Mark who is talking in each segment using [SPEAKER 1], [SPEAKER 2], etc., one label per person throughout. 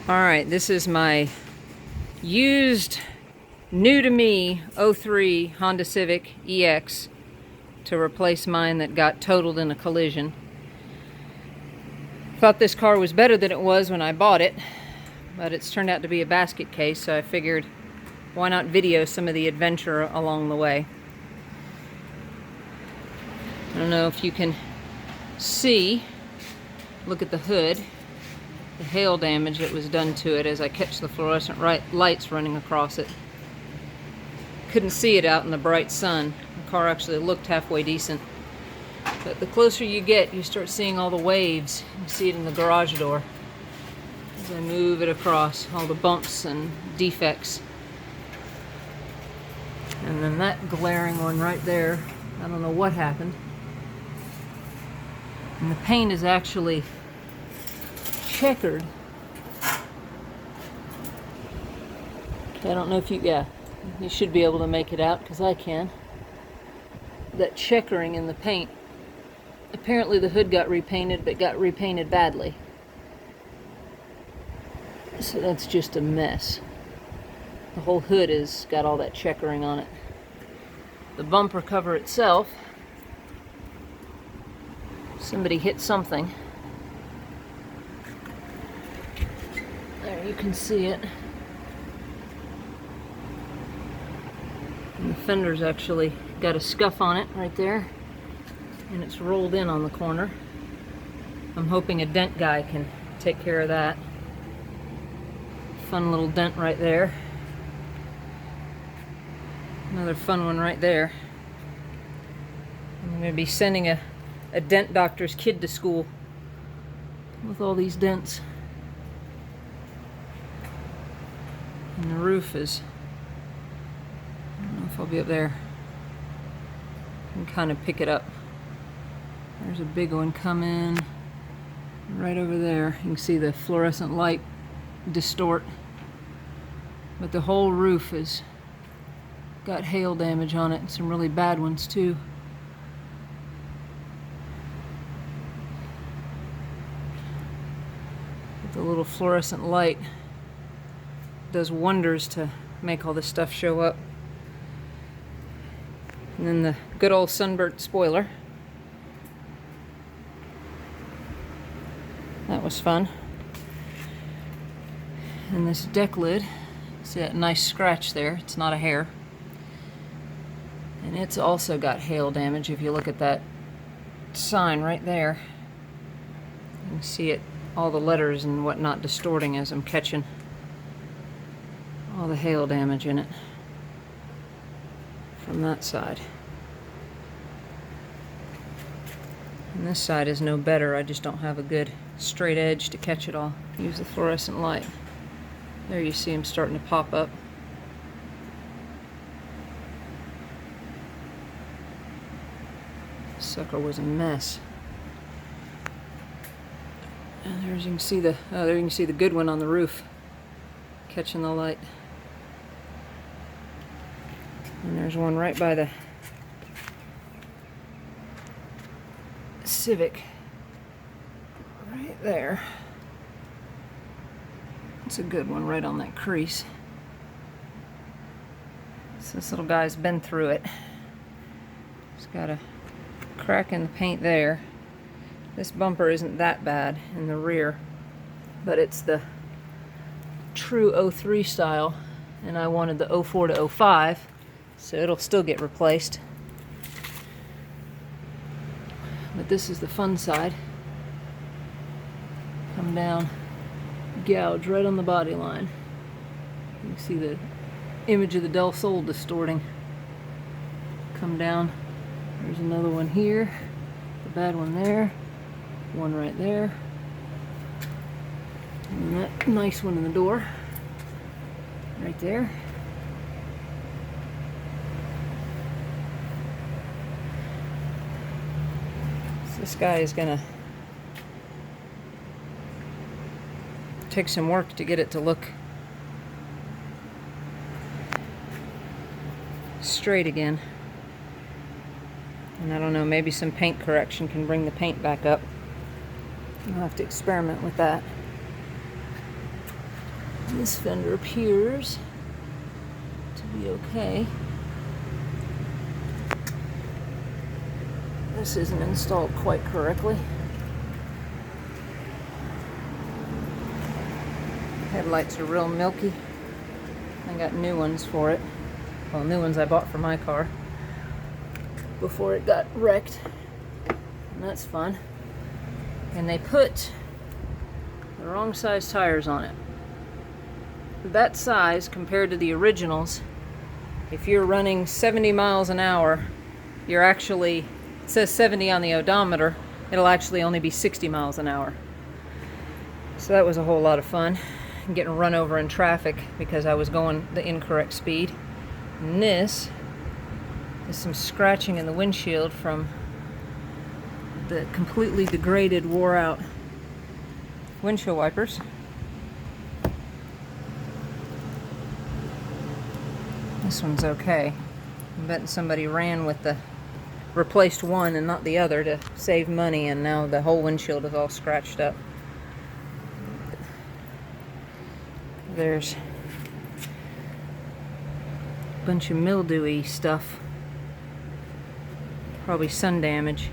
[SPEAKER 1] Alright, this is my used, new to me, 03 Honda Civic EX to replace mine that got totaled in a collision. Thought this car was better than it was when I bought it, but it's turned out to be a basket case, so I figured why not video some of the adventure along the way. I don't know if you can see, look at the hood, the hail damage that was done to it as I catch the fluorescent lights running across it. Couldn't see it out in the bright sun. The car actually looked halfway decent. But the closer you get, you start seeing all the waves. You see it in the garage door as I move it across, all the bumps and defects. And then that glaring one right there, I don't know what happened. And the paint is actually checkered. I don't know if you should be able to make it out because I can. That checkering in the paint. Apparently the hood got repainted, but got repainted badly. So that's just a mess. The whole hood has got all that checkering on it. The bumper cover itself, somebody hit something. There, you can see it. And the fender's actually got a scuff on it right there, and it's rolled in on the corner. I'm hoping a dent guy can take care of that. Fun little dent right there. Another fun one right there. I'm going to be sending a dent doctor's kid to school with all these dents. And the roof is, I don't know if I'll be up there. I can kind of pick it up. There's a big one coming right over there. You can see the fluorescent light distort. But the whole roof has got hail damage on it, and some really bad ones too. But the little fluorescent light does wonders to make all this stuff show up. And then the good old sunburnt spoiler. That was fun. And this deck lid, see that nice scratch there? It's not a hair. And it's also got hail damage. If you look at that sign right there, you can see it, all the letters and whatnot distorting as I'm catching all the hail damage in it from that side. And this side is no better. I just don't have a good straight edge to catch it all. Use the fluorescent light. There you see them starting to pop up. Sucker was a mess. And there's, you can see the, there you can see the good one on the roof catching the light. And there's one right by the Civic right there. It's a good one right on that crease. So this little guy's been through it. It's got a crack in the paint there. This bumper isn't that bad in the rear, but it's the true 03 style, and I wanted the 04 to 05, so it'll still get replaced. But this is the fun side. Come down, gouge right on the body line. You can see the image of the Del Sol distorting. Come down. There's another one here. The bad one there. One right there. And that nice one in the door. Right there. So this guy is gonna take some work to get it to look straight again. And I don't know, maybe some paint correction can bring the paint back up. I'll have to experiment with that. This fender appears to be okay. This isn't installed quite correctly. Headlights are real milky. I got new ones for it. Well, new ones I bought for my car before it got wrecked. And that's fun. And they put the wrong size tires on it. That size compared to the originals, if you're running 70 miles an hour, you're actually, it says 70 on the odometer, it'll actually only be 60 miles an hour. So that was a whole lot of fun. Getting run over in traffic because I was going the incorrect speed. And this is some scratching in the windshield from the completely degraded, wore out windshield wipers. This one's okay. I'm betting somebody ran with the replaced one and not the other to save money, and now the whole windshield is all scratched up. There's a bunch of mildewy stuff, probably sun damage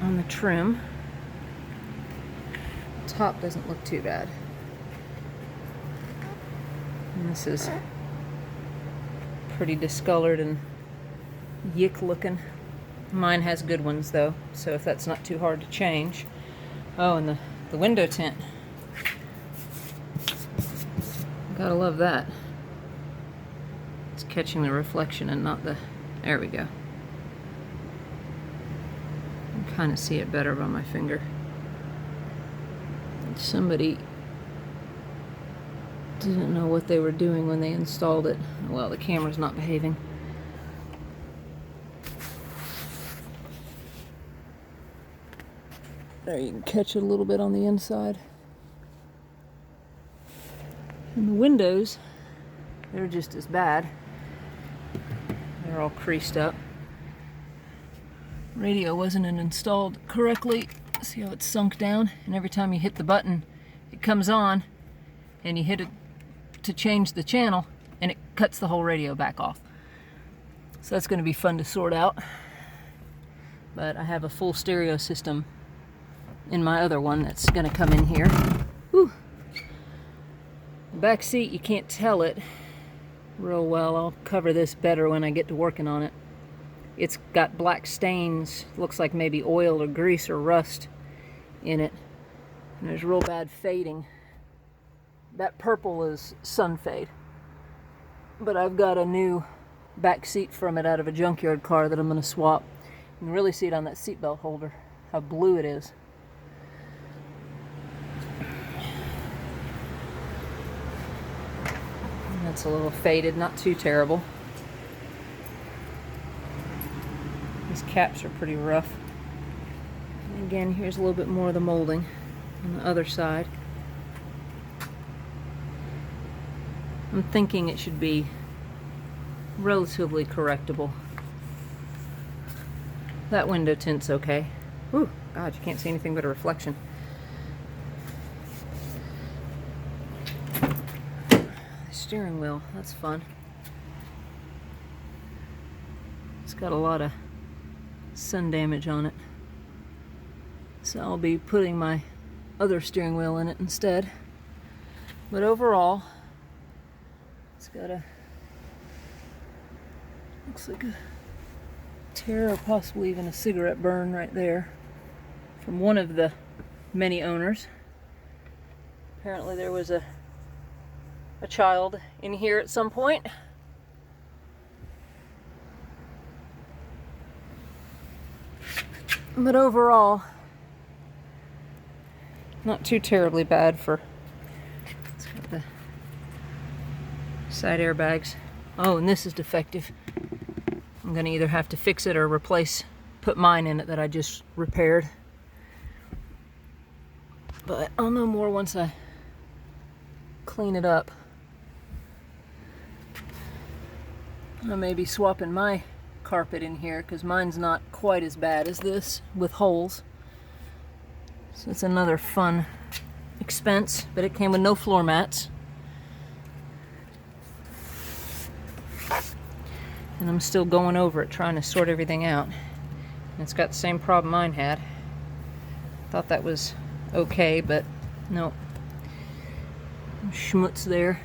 [SPEAKER 1] on the trim. Top doesn't look too bad. And this is pretty discolored and yick looking. Mine has good ones though, so if that's not too hard to change. Oh, and the window tint. Gotta love that. It's catching the reflection and not the... There we go. I can kind of see it better by my finger. Somebody didn't know what they were doing when they installed it. Well, the camera's not behaving. There, you can catch it a little bit on the inside. And the windows, they're just as bad. They're all creased up. Radio wasn't installed correctly. See how it's sunk down? And every time you hit the button, it comes on, and you hit it to change the channel, and it cuts the whole radio back off. So that's going to be fun to sort out. But I have a full stereo system in my other one that's going to come in here. Whew. The back seat, you can't tell it real well. I'll cover this better when I get to working on it. It's got black stains, looks like maybe oil or grease or rust in it. And there's real bad fading. That purple is sun fade. But I've got a new back seat from it out of a junkyard car that I'm going to swap. You can really see it on that seatbelt holder, how blue it is. That's a little faded, not too terrible. These caps are pretty rough. And again, here's a little bit more of the molding on the other side. I'm thinking it should be relatively correctable. That window tint's okay. Whew, God, you can't see anything but a reflection. Steering wheel, that's fun. It's got a lot of sun damage on it, so I'll be putting my other steering wheel in it instead. But overall, it's got a, looks like a tear or possibly even a cigarette burn right there from one of the many owners. Apparently there was a child in here at some point. But overall, not too terribly bad for, it's got the side airbags. Oh, and this is defective. I'm gonna either have to fix it or replace, put mine in it that I just repaired. But I'll know more once I clean it up. I may be swapping my carpet in here because mine's not quite as bad as this with holes. So it's another fun expense, but it came with no floor mats. And I'm still going over it, trying to sort everything out. And it's got the same problem mine had. Thought that was okay, but no. Schmutz there.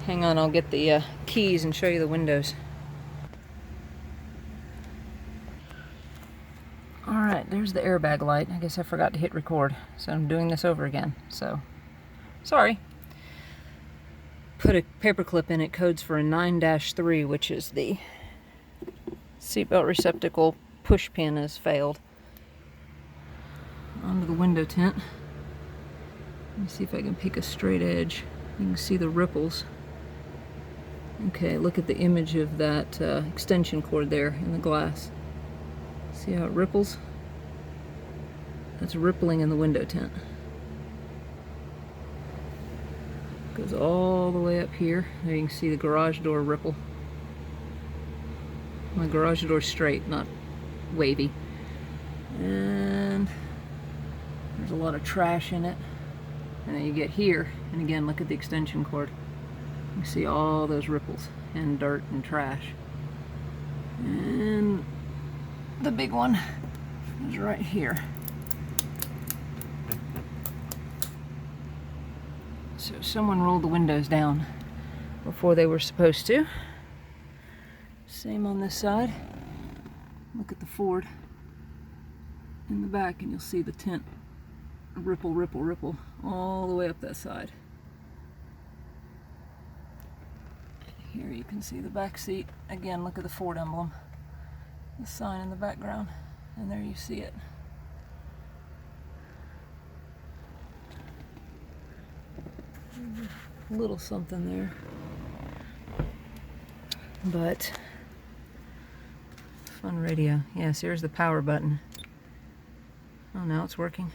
[SPEAKER 1] Hang on, I'll get the keys and show you the windows. Alright, there's the airbag light. I guess I forgot to hit record, so I'm doing this over again. So, sorry. Put a paper clip in it, codes for a 9-3, which is the seatbelt receptacle push pin has failed. Onto the window tint. Let me see if I can pick a straight edge. You can see the ripples. Okay, look at the image of that extension cord there in the glass. See how it ripples? That's rippling in the window tint. Goes all the way up here. There you can see the garage door ripple. My garage door's straight, not wavy. And there's a lot of trash in it. And then you get here, and again, look at the extension cord. You see all those ripples and dirt and trash. And the big one is right here. So someone rolled the windows down before they were supposed to. Same on this side. Look at the Ford in the back and you'll see the tint ripple, ripple, ripple all the way up that side. Here you can see the back seat. Again, look at the Ford emblem. The sign in the background. And there you see it. A little something there. But fun radio. Yes, here's the power button. Oh, now it's working.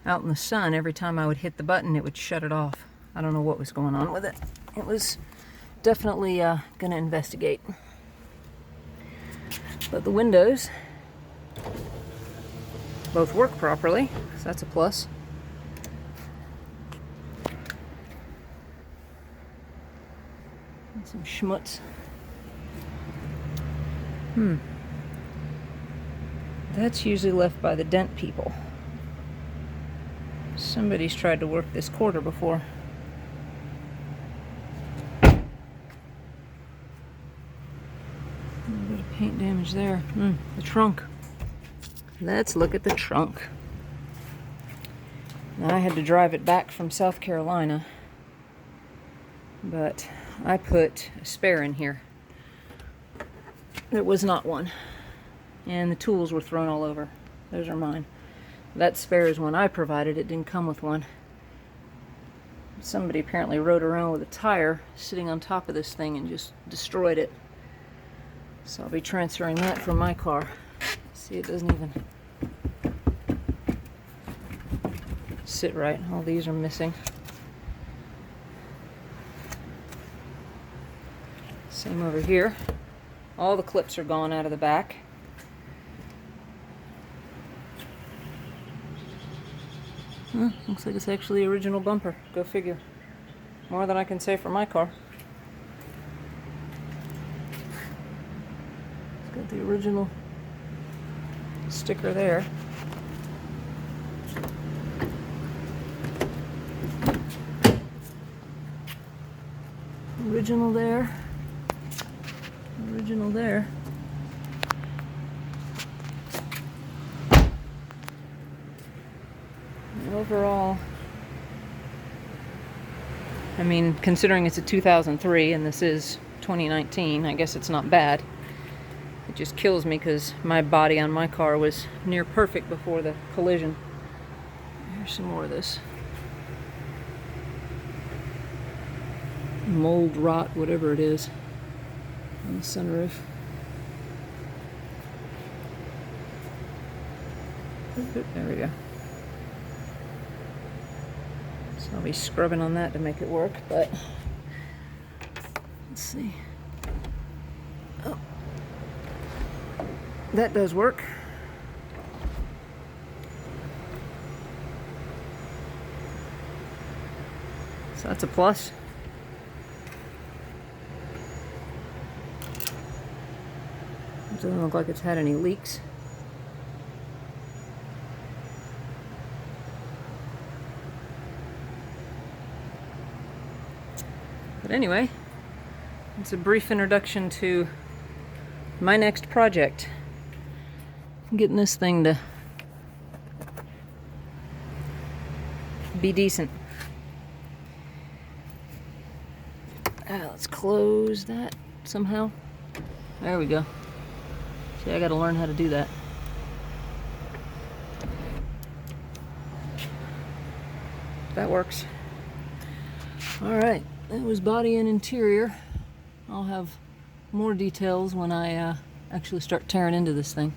[SPEAKER 1] Out in the sun, every time I would hit the button, it would shut it off. I don't know what was going on with it. It was definitely gonna investigate. But the windows both work properly, so that's a plus. And some schmutz. That's usually left by the dent people. Somebody's tried to work this quarter before. A little bit of paint damage there. The trunk. Let's look at the trunk. Now, I had to drive it back from South Carolina, but I put a spare in here. There was not one. And the tools were thrown all over. Those are mine. That spare is one I provided. It didn't come with one. Somebody apparently rode around with a tire sitting on top of this thing and just destroyed it. So I'll be transferring that from my car. See, it doesn't even sit right. All these are missing. Same over here. All the clips are gone out of the back. Looks like it's actually the original bumper. Go figure. More than I can say for my car. It's got the original sticker there. Original there. Original there. Overall, I mean, considering it's a 2003 and this is 2019, I guess it's not bad. It just kills me because my body on my car was near perfect before the collision. Here's some more of this. Mold, rot, whatever it is, on the sunroof. There we go. So I'll be scrubbing on that to make it work, but let's see. Oh, that does work. So that's a plus. Doesn't look like it's had any leaks. But anyway, it's a brief introduction to my next project. I'm getting this thing to be decent. Let's close that somehow. There we go. See, I gotta learn how to do that. That works. Alright, that was body and interior. I'll have more details when I actually start tearing into this thing.